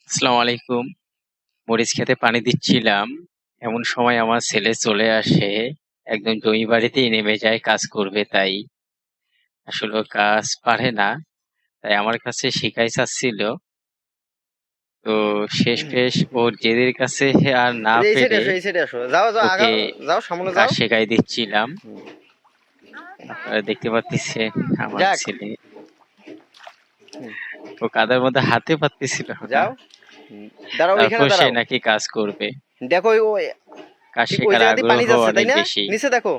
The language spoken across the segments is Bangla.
আসসালামু আলাইকুম। মরিচ ক্ষেতে পানি দিচ্ছিলাম। এমন সময় আমার ছেলে চলে আসে। একদম জমি বাড়িতেই নেমে যায় কাজ করবে তাই। আসলে ও কাজ পারে না। তাই আমার কাছে শিখাই চাচ্ছিল। তো শেষমেশ ওর জেদের কাছে আর না এই সাইডে পেরে আসো, এই সাইডে আসো। যাও যাও, ওকে আগাও, যাও সামনে কাজ যাও। শেখাই দিচ্ছিলাম। আপনারা দেখতে পাচ্ছেন আমার যাক, ছেলে ও কাদার মধ্যে হাতে পারতেছিল না। যাও। দাঁড়াও, এখানে তারপর সে দাঁড়াও। নাকি কাজ করবে। দেখো ওই কাজ ঠিক ওই শেখার জায়গাতে আগ্রহ পানি যাচ্ছে, তাই অনেক না? বেশি। নিচে দেখো,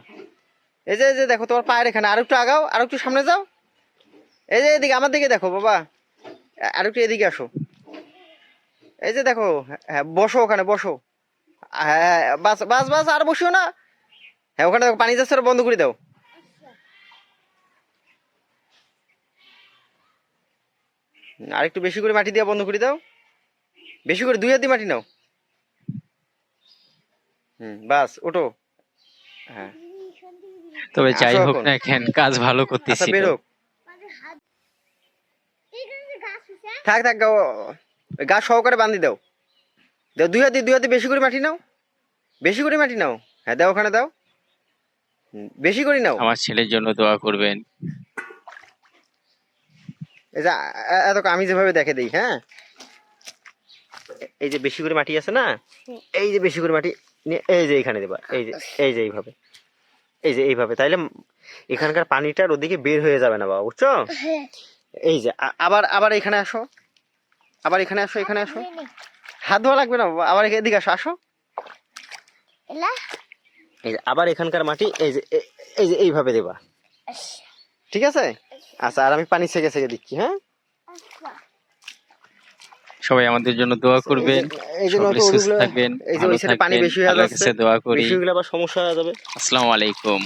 এই যে দেখো তোমার পায়ের এখানে। আর একটু আগাও, আর একটু সামনে যাও। এই যে এদিকে আমার দিকে দেখো বাবা, আর একটু এদিকে আসো। এই যে দেখো, হ্যাঁ বসো, ওখানে বসো। হ্যাঁ, বাস বাস বাস, আর বসিও না। হ্যাঁ, ওখানে দেখো পানি যাচ্ছে, ওটা বন্ধ করে দাও। আর একটু বেশি করে মাটি দিয়ে বন্ধ করে দাও। বেশি করে 2 হাত দিয়ে মাটি নাও। বাস ওঠো। হ্যাঁ, তবে যাই আসো হোক এখন। না কেন কাজ ভালো আচ্ছা, করতেছিল। বের হোক। থাক থাক, গাছ সহকারে বান্ধি দাও। দাও 2 হাত দিয়ে বেশি করে মাটি নাও। বেশি করে মাটি নাও। হ্যাঁ, দাও ওখানে দাও। বেশি করে নাও। আমার ছেলের জন্য দোয়া করবেন। এই যে এত আমি যেভাবে দেখে দিই, হ্যাঁ। এই যে বেশি করে মাটি আছে না, এই যে বেশি করে মাটি নিয়ে এই যে এইখানে দেবা। এই যে এইভাবে, এই যে এইভাবে, তাইলে এখানকার পানিটার ওদিকে বের হয়ে যাবে না বাবা, বুঝছো? এই যে আবার আবার এখানে আসো, আবার এখানে আসো, এখানে আসো। হাত ধোয়া লাগবে না বাবা, আবার এদিকে আসো, আসো। এই যে আবার এখানকার মাটি এই যে এইভাবে দেবা, ঠিক আছে? আচ্ছা, আর আমি পানি ছেঁকে ছেঁকে দিচ্ছি, হ্যাঁ। সবাই আমাদের জন্য দোয়া করবেন। এই যে সকলে নয়তো সুস্থ ওগুলো, থাকবেন, এই যে ভালো ওই সাইডে পানি থাকবেন। বেশি হয়ে আল্লাহর যাচ্ছে, কাছে দোয়া করি। বেশি হয়ে গেলে আবার সমস্যা হয়ে যাবে। আসসালামু আলাইকুম।